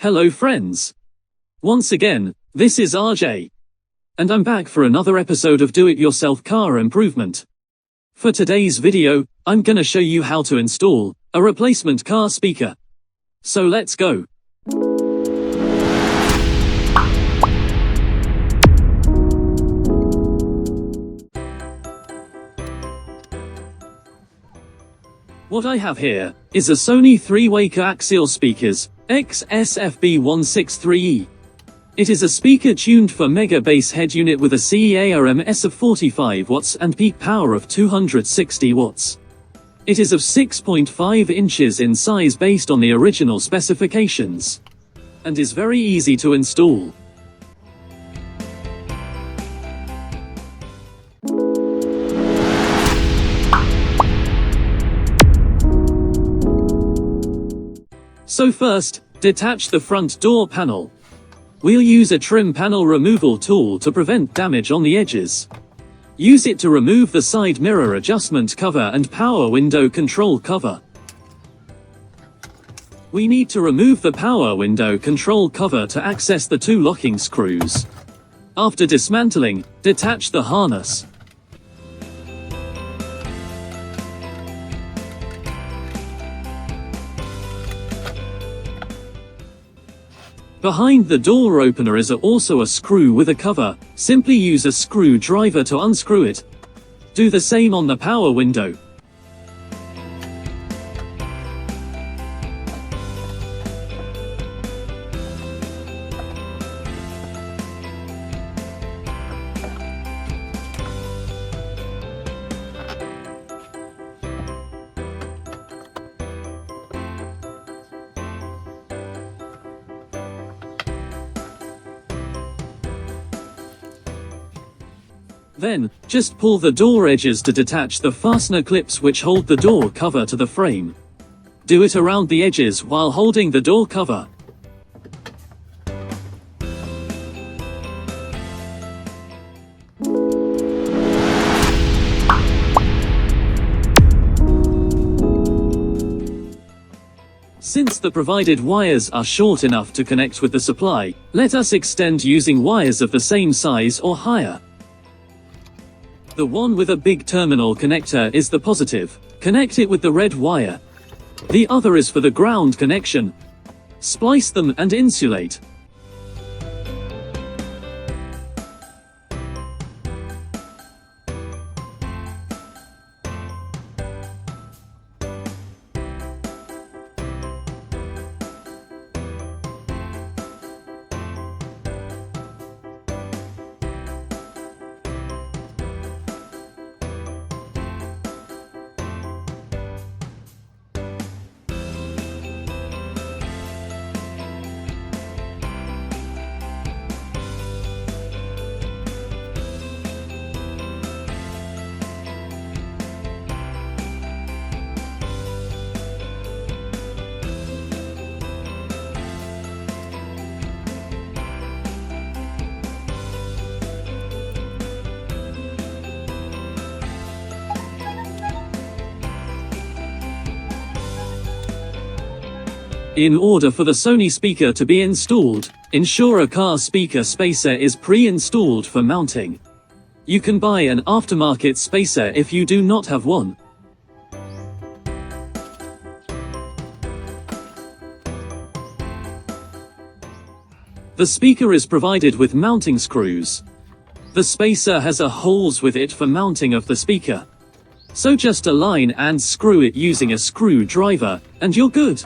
Hello friends. Once again, this is RJ. And I'm back for another episode of Do-It-Yourself Car Improvement. For today's video, I'm gonna show you how to install a replacement car speaker. So let's go. What I have here is a Sony 3-way coaxial speakers, XS-FB163E. It is a speaker tuned for mega bass head unit with a CEA RMS of 45 watts and peak power of 260 watts. It is of 6.5 inches in size based on the original specifications, and is very easy to install. So first, detach the front door panel. We'll use a trim panel removal tool to prevent damage on the edges. Use it to remove the side mirror adjustment cover and power window control cover. We need to remove the power window control cover to access the two locking screws. After dismantling, detach the harness. Behind the door opener is also a screw with a cover. Simply use a screwdriver to unscrew it. Do the same on the power window. Then, just pull the door edges to detach the fastener clips which hold the door cover to the frame. Do it around the edges while holding the door cover. Since the provided wires are short enough to connect with the supply, let us extend using wires of the same size or higher. The one with a big terminal connector is the positive. Connect it with the red wire. The other is for the ground connection. Splice them and insulate. In order for the Sony speaker to be installed, ensure a car speaker spacer is pre-installed for mounting. You can buy an aftermarket spacer if you do not have one. The speaker is provided with mounting screws. The spacer has a holes with it for mounting of the speaker. So just align and screw it using a screwdriver, and you're good.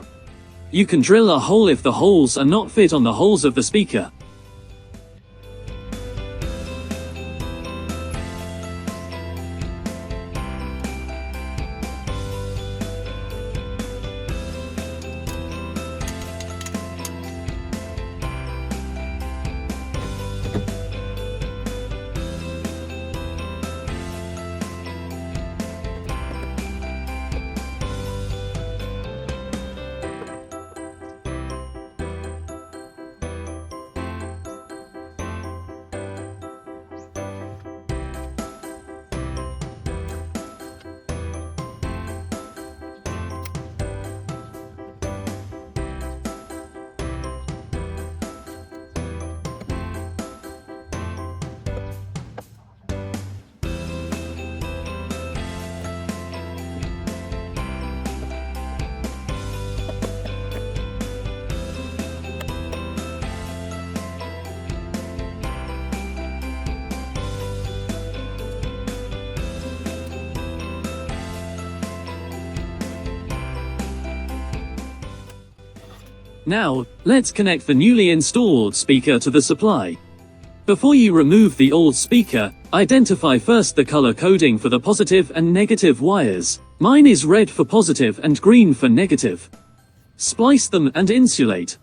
You can drill a hole if the holes are not fit on the holes of the speaker. Now, let's connect the newly installed speaker to the supply. Before you remove the old speaker, identify first the color coding for the positive and negative wires. Mine is red for positive and green for negative. Splice them and insulate.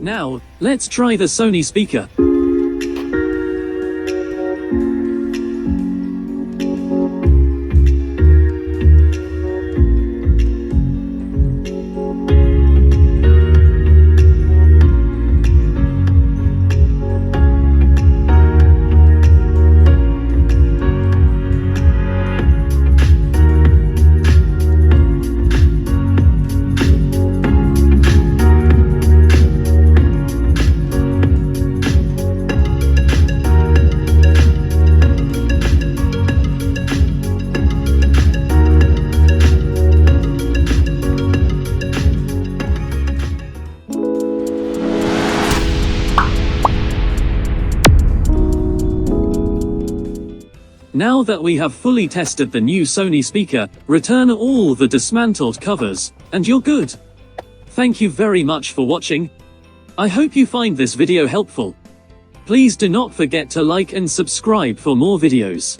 Now, let's try the Sony speaker. Now that we have fully tested the new Sony speaker, return all the dismantled covers, and you're good. Thank you very much for watching. I hope you find this video helpful. Please do not forget to like and subscribe for more videos.